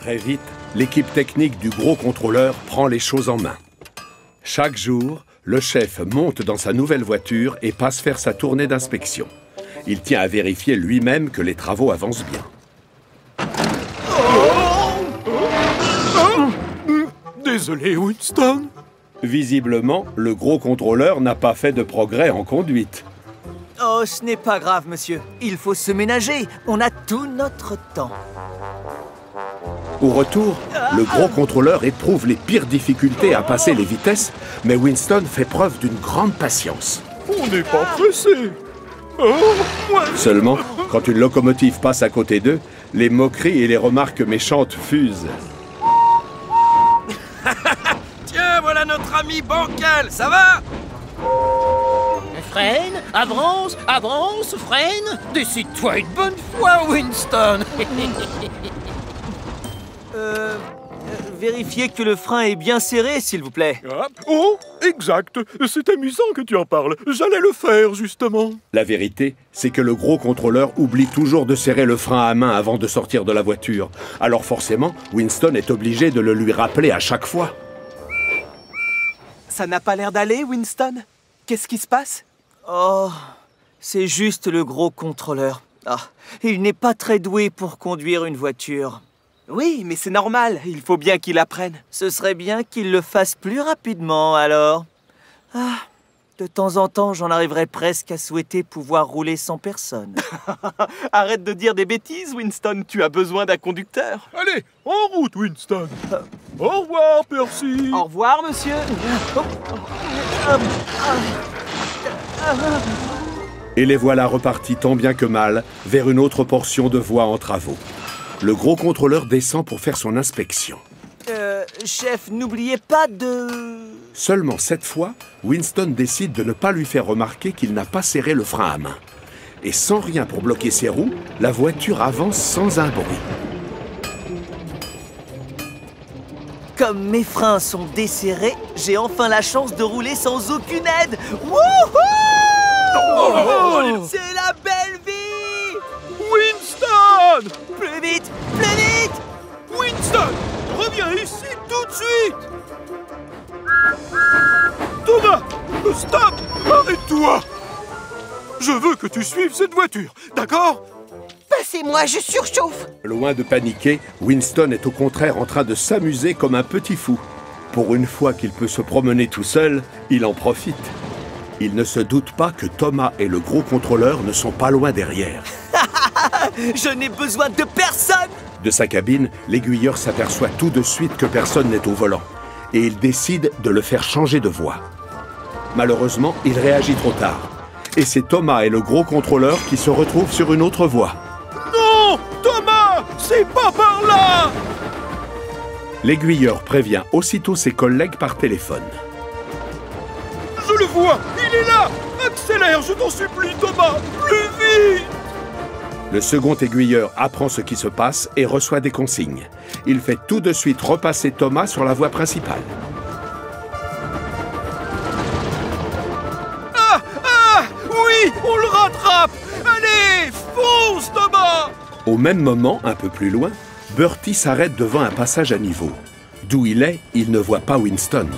Très vite, l'équipe technique du gros contrôleur prend les choses en main. Chaque jour, le chef monte dans sa nouvelle voiture et passe faire sa tournée d'inspection. Il tient à vérifier lui-même que les travaux avancent bien. Désolé, Winston. Visiblement, le gros contrôleur n'a pas fait de progrès en conduite. Oh, ce n'est pas grave, monsieur. Il faut se ménager. On a tout notre temps. Au retour, le gros contrôleur éprouve les pires difficultés à passer les vitesses, mais Winston fait preuve d'une grande patience. On n'est pas pressé. Seulement, quand une locomotive passe à côté d'eux, les moqueries et les remarques méchantes fusent. Tiens, voilà notre ami bancal, ça va? Freine, avance, avance, freine. Décide-toi une bonne fois, Winston. Vérifiez que le frein est bien serré, s'il vous plaît. Ah, oh, exact. C'est amusant que tu en parles. J'allais le faire, justement. La vérité, c'est que le gros contrôleur oublie toujours de serrer le frein à main avant de sortir de la voiture. Alors forcément, Winston est obligé de le lui rappeler à chaque fois. Ça n'a pas l'air d'aller, Winston? Qu'est-ce qui se passe? Oh, c'est juste le gros contrôleur. Ah, il n'est pas très doué pour conduire une voiture. Oui, mais c'est normal. Il faut bien qu'il apprenne. Ce serait bien qu'il le fasse plus rapidement, alors. Ah, de temps en temps, j'en arriverais presque à souhaiter pouvoir rouler sans personne. Arrête de dire des bêtises, Winston. Tu as besoin d'un conducteur. Allez, en route, Winston. Au revoir, Percy. Au revoir, monsieur. Et les voilà repartis tant bien que mal vers une autre portion de voie en travaux. Le gros contrôleur descend pour faire son inspection. Chef, n'oubliez pas de... Seulement cette fois, Winston décide de ne pas lui faire remarquer qu'il n'a pas serré le frein à main. Et sans rien pour bloquer ses roues, la voiture avance sans un bruit. Comme mes freins sont desserrés, j'ai enfin la chance de rouler sans aucune aide. Wouhou! C'est la belle vie! Winston! Plus vite! Plus vite! Winston! Reviens ici tout de suite! Thomas! Stop! Arrête-toi! Je veux que tu suives cette voiture, d'accord? Passez-moi, je surchauffe. Loin de paniquer, Winston est au contraire en train de s'amuser comme un petit fou. Pour une fois qu'il peut se promener tout seul, il en profite. Il ne se doute pas que Thomas et le gros contrôleur ne sont pas loin derrière. Je n'ai besoin de personne! De sa cabine, l'aiguilleur s'aperçoit tout de suite que personne n'est au volant. Et il décide de le faire changer de voie. Malheureusement, il réagit trop tard. Et c'est Thomas et le gros contrôleur qui se retrouvent sur une autre voie. Non! Thomas! C'est pas par là! L'aiguilleur prévient aussitôt ses collègues par téléphone. Je le vois! Il est là! Accélère, je t'en supplie, Thomas! Plus vite! Le second aiguilleur apprend ce qui se passe et reçoit des consignes. Il fait tout de suite repasser Thomas sur la voie principale. Oui, on le rattrape! Allez, fonce, Thomas! Au même moment, un peu plus loin, Bertie s'arrête devant un passage à niveau. D'où il est, il ne voit pas Winston.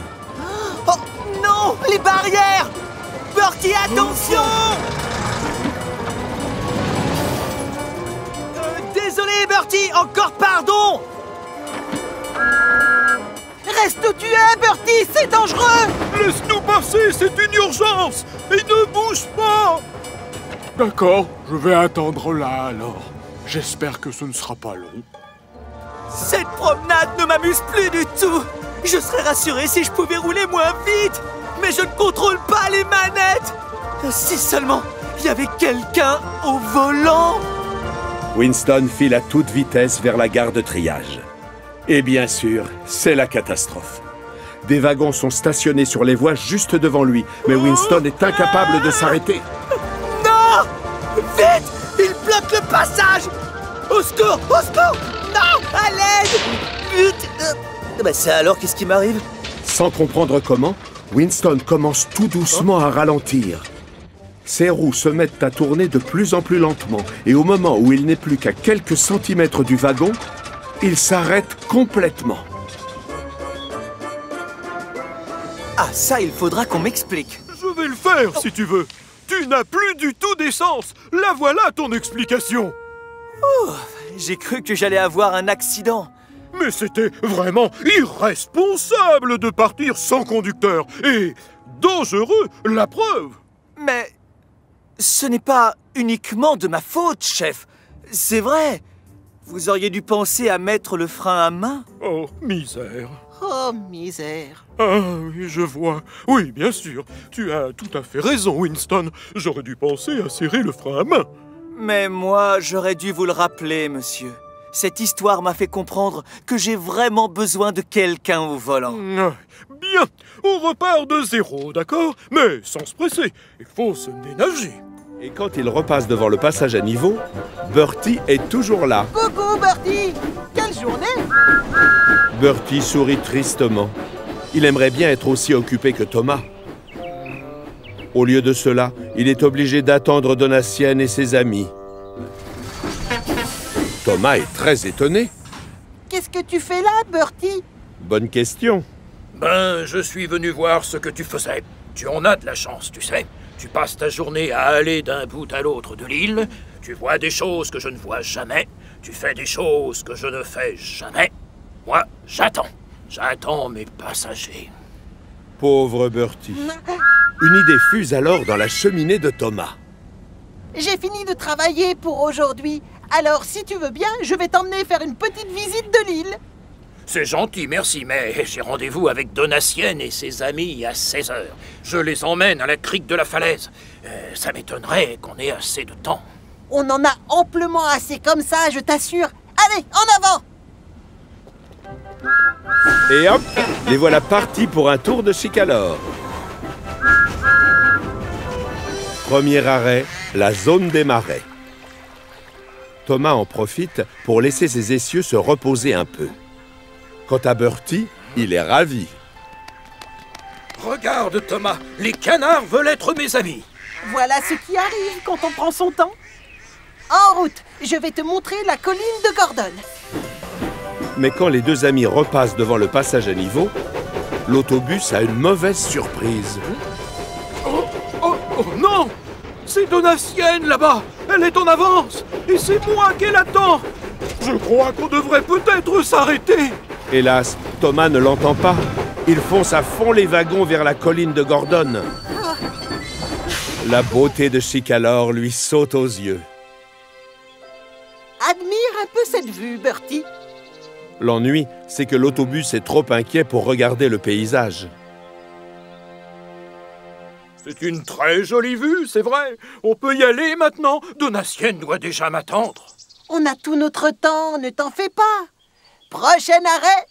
Oh non! Les barrières! Bertie, attention! Désolé, Bertie! Encore pardon! Reste où tu es, Bertie! C'est dangereux! Laisse-nous passer, c'est une urgence! Et ne bouge pas! D'accord, je vais attendre là alors. J'espère que ce ne sera pas long. Cette promenade ne m'amuse plus du tout! Je serais rassuré si je pouvais rouler moins vite! Mais je ne contrôle pas les manettes! Si seulement il y avait quelqu'un au volant! Winston file à toute vitesse vers la gare de triage. Et bien sûr, c'est la catastrophe. Des wagons sont stationnés sur les voies juste devant lui, mais Winston est incapable de s'arrêter. Non! Vite! Il bloque le passage! Au secours! Au secours! Non! À l'aide! Vite! Ben ça alors, qu'est-ce qui m'arrive? Sans comprendre comment, Winston commence tout doucement à ralentir. Ses roues se mettent à tourner de plus en plus lentement, et au moment où il n'est plus qu'à quelques centimètres du wagon, il s'arrête complètement. Ah, ça, il faudra qu'on m'explique. Je vais le faire, si tu veux. Tu n'as plus du tout d'essence. La voilà, ton explication. J'ai cru que j'allais avoir un accident. Mais c'était vraiment irresponsable de partir sans conducteur. Et dangereux, la preuve. Mais ce n'est pas uniquement de ma faute, chef. C'est vrai. Vous auriez dû penser à mettre le frein à main. Oh, misère. Oh, misère. Ah, oui, je vois. Oui, bien sûr. Tu as tout à fait raison, Winston. J'aurais dû penser à serrer le frein à main. Mais moi, j'aurais dû vous le rappeler, monsieur. Cette histoire m'a fait comprendre que j'ai vraiment besoin de quelqu'un au volant. Ah, bien, on repart de zéro, d'accord? Mais sans se presser, il faut se ménager. Et quand il repasse devant le passage à niveau, Bertie est toujours là. Coucou, Bertie. Quelle journée! Bertie sourit tristement. Il aimerait bien être aussi occupé que Thomas. Au lieu de cela, il est obligé d'attendre Donatien et ses amis. Thomas est très étonné. Qu'est-ce que tu fais là, Bertie? Bonne question. Ben, je suis venu voir ce que tu faisais. Tu en as de la chance, tu sais. Tu passes ta journée à aller d'un bout à l'autre de l'île. Tu vois des choses que je ne vois jamais. Tu fais des choses que je ne fais jamais. Moi, j'attends. J'attends mes passagers. Pauvre Bertie. Une idée fuse alors dans la cheminée de Thomas. J'ai fini de travailler pour aujourd'hui. Alors, si tu veux bien, je vais t'emmener faire une petite visite de l'île. C'est gentil, merci, mais j'ai rendez-vous avec Donatien et ses amis à 16 h. Je les emmène à la crique de la falaise. Ça m'étonnerait qu'on ait assez de temps. On en a amplement assez comme ça, je t'assure. Allez, en avant! Et hop, les voilà partis pour un tour de Chicalor. Premier arrêt, la zone des marais. Thomas en profite pour laisser ses essieux se reposer un peu. Quant à Bertie, il est ravi. Regarde, Thomas, les canards veulent être mes amis. Voilà ce qui arrive quand on prend son temps. En route, je vais te montrer la colline de Gordon. Mais quand les deux amis repassent devant le passage à niveau, l'autobus a une mauvaise surprise. Oh non! C'est Donatienne là-bas! Elle est en avance! Et c'est moi qu'elle attend! Je crois qu'on devrait peut-être s'arrêter! Hélas, Thomas ne l'entend pas. Il fonce à fond les wagons vers la colline de Gordon. La beauté de Chicalor lui saute aux yeux. Admire un peu cette vue, Bertie. L'ennui, c'est que l'autobus est trop inquiet pour regarder le paysage. C'est une très jolie vue, c'est vrai. On peut y aller maintenant. Donatien doit déjà m'attendre. On a tout notre temps, ne t'en fais pas. Prochain arrêt,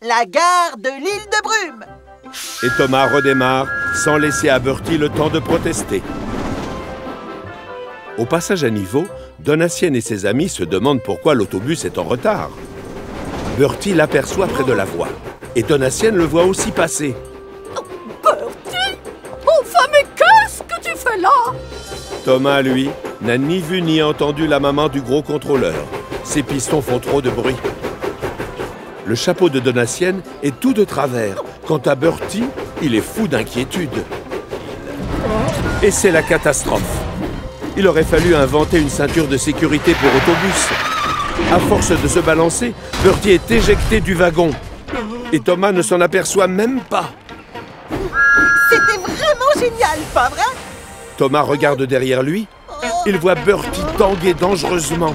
la gare de l'île de Brume. Et Thomas redémarre sans laisser à Bertie le temps de protester. Au passage à niveau, Donatien et ses amis se demandent pourquoi l'autobus est en retard. Bertie l'aperçoit près de la voie. Et Donatien le voit aussi passer. Bertie! Enfin, mais qu'est-ce que tu fais là? Thomas, lui, n'a ni vu ni entendu la maman du gros contrôleur. Ses pistons font trop de bruit. Le chapeau de Donatien est tout de travers. Quant à Bertie, il est fou d'inquiétude. Et c'est la catastrophe. Il aurait fallu inventer une ceinture de sécurité pour autobus. À force de se balancer, Bertie est éjecté du wagon. Et Thomas ne s'en aperçoit même pas. C'était vraiment génial, pas vrai? Thomas regarde derrière lui. Il voit Bertie tanguer dangereusement.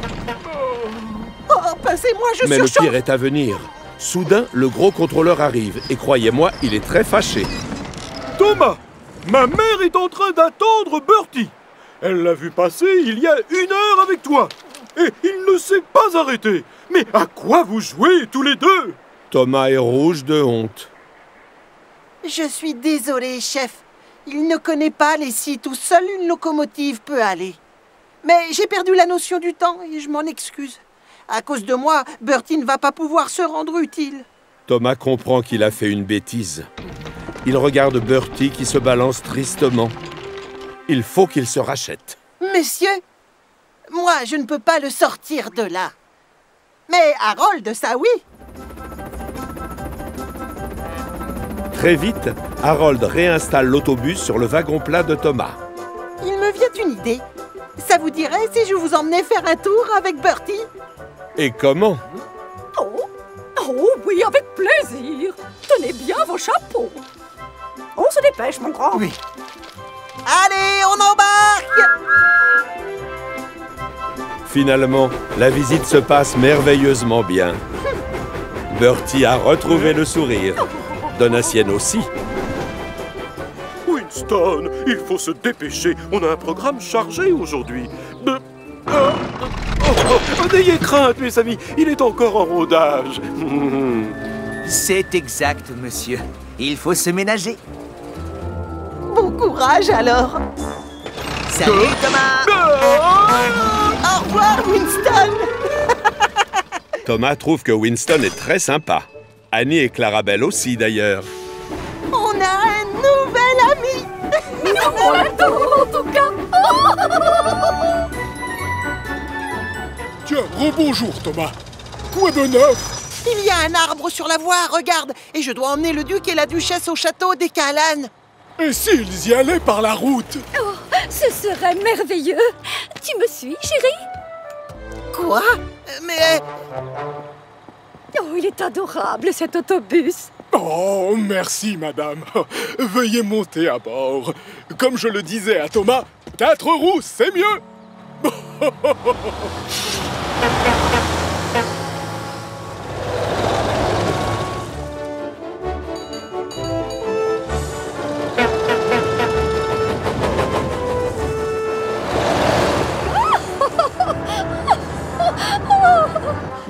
Oh, passez-moi, je Mais le surchauffe. pire est à venir. Soudain, le gros contrôleur arrive. Et croyez-moi, il est très fâché. Thomas, ma mère est en train d'attendre Bertie. Elle l'a vu passer il y a 1 heure avec toi. Et il ne s'est pas arrêté. Mais à quoi vous jouez tous les deux? Thomas est rouge de honte. Je suis désolé, chef. Il ne connaît pas les sites où seule une locomotive peut aller. Mais j'ai perdu la notion du temps et je m'en excuse. À cause de moi, Bertie ne va pas pouvoir se rendre utile. Thomas comprend qu'il a fait une bêtise. Il regarde Bertie qui se balance tristement. Il faut qu'il se rachète. Monsieur, moi, je ne peux pas le sortir de là. Mais Harold, ça oui. Très vite, Harold réinstalle l'autobus sur le wagon plat de Thomas. Il me vient une idée. Ça vous dirait si je vous emmenais faire un tour avec Bertie? Et comment? Oh oui, avec plaisir. Tenez bien vos chapeaux. On se dépêche, mon grand. Oui. Allez, on embarque! Finalement, la visite se passe merveilleusement bien. Bertie a retrouvé le sourire. Donatienne aussi. Winston, il faut se dépêcher. On a un programme chargé aujourd'hui. N'ayez crainte, mes amis. Il est encore en rodage. C'est exact, monsieur. Il faut se ménager. Bon courage alors. Salut, Thomas. Au revoir, Winston. Thomas trouve que Winston est très sympa. Annie et Clarabelle aussi, d'ailleurs. On a un nouvel ami. On l'adore, en tout cas. Tiens, rebonjour, Thomas. Quoi de neuf? Il y a un arbre sur la voie, regarde. Et je dois emmener le duc et la duchesse au château des Callahan. Et s'ils y allaient par la route? Oh, ce serait merveilleux. Tu me suis, chérie? Quoi? Mais... Oh, il est adorable, cet autobus. Oh, merci, madame. Veuillez monter à bord. Comme je le disais à Thomas, 4 roues, c'est mieux.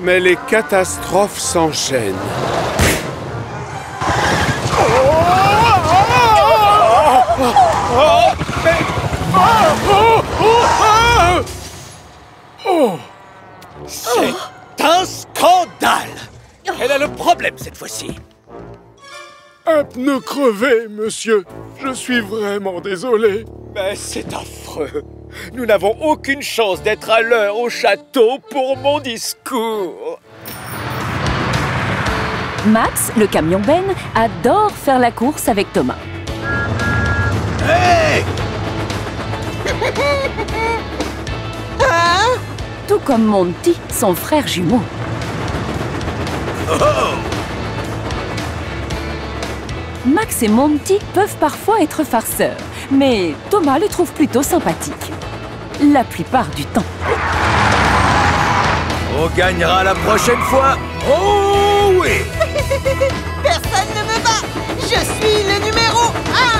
Mais les catastrophes s'enchaînent. C'est un scandale! Quel est le problème cette fois-ci? Un pneu crevé, monsieur. Je suis vraiment désolé. Mais c'est affreux! Nous n'avons aucune chance d'être à l'heure au château pour mon discours! Max, le camion Ben, adore faire la course avec Thomas. Hey! Tout comme Monty, son frère jumeau. Max et Monty peuvent parfois être farceurs, mais Thomas les trouve plutôt sympathiques. La plupart du temps. On gagnera la prochaine fois. Oh oui! Personne ne me bat. Je suis le numéro 1.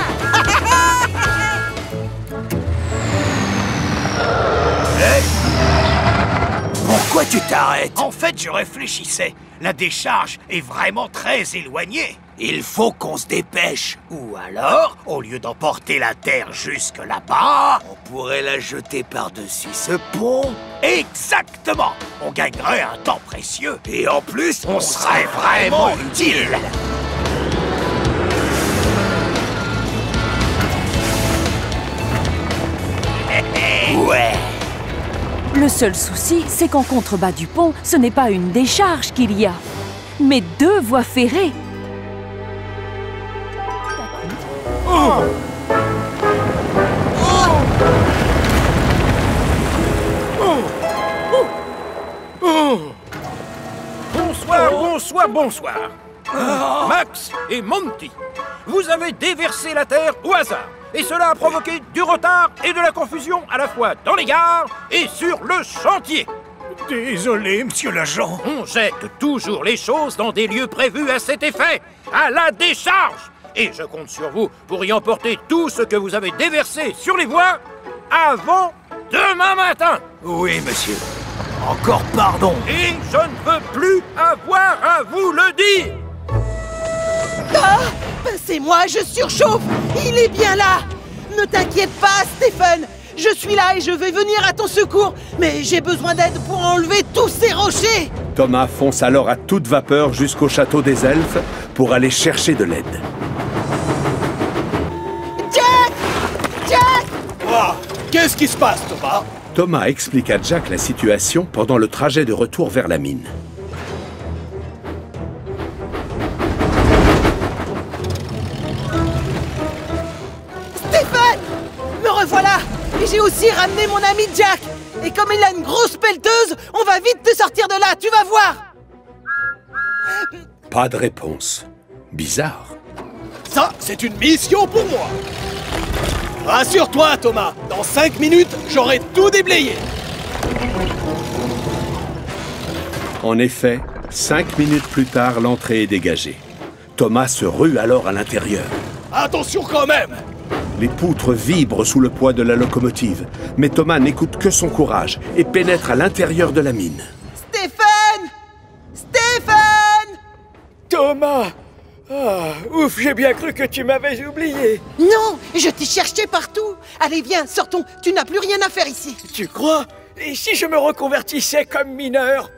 Pourquoi tu t'arrêtes? En fait, je réfléchissais. La décharge est vraiment très éloignée. Il faut qu'on se dépêche. Ou alors, au lieu d'emporter la terre jusque là-bas... On pourrait la jeter par-dessus ce pont. Exactement! On gagnerait un temps précieux. Et en plus, On serait vraiment utile. Ouais. Le seul souci, c'est qu'en contrebas du pont, ce n'est pas une décharge qu'il y a, mais 2 voies ferrées. Bonsoir, bonsoir. Max et Monty, vous avez déversé la terre au hasard. Et cela a provoqué du retard et de la confusion à la fois dans les gares et sur le chantier. Désolé, monsieur l'agent. On jette toujours les choses dans des lieux prévus à cet effet, à la décharge. Et je compte sur vous pour y emporter tout ce que vous avez déversé sur les voies avant demain matin. Oui, monsieur. Encore pardon. Et je ne veux plus avoir à vous le dire. C'est moi, je surchauffe. Il est bien là. Ne t'inquiète pas, Stephen. Je suis là et je vais venir à ton secours. Mais j'ai besoin d'aide pour enlever tous ces rochers. Thomas fonce alors à toute vapeur jusqu'au château des elfes pour aller chercher de l'aide. Jack! Jack! Ah, qu'est-ce qui se passe, Thomas? Thomas explique à Jack la situation pendant le trajet de retour vers la mine. j'ai aussi ramené mon ami Jack. Et comme il a une grosse pelleteuse, on va vite te sortir de là, tu vas voir. Pas de réponse. Bizarre. Ça, c'est une mission pour moi. Rassure-toi, Thomas. Dans 5 minutes, j'aurai tout déblayé. En effet, 5 minutes plus tard, l'entrée est dégagée. Thomas se rue alors à l'intérieur. Attention quand même! Les poutres vibrent sous le poids de la locomotive, mais Thomas n'écoute que son courage et pénètre à l'intérieur de la mine. Stéphane! Stéphane! Thomas! Ah, ouf, j'ai bien cru que tu m'avais oublié. Non, je t'ai cherché partout. Allez, viens, sortons. Tu n'as plus rien à faire ici. Tu crois? Et si je me reconvertissais comme mineur?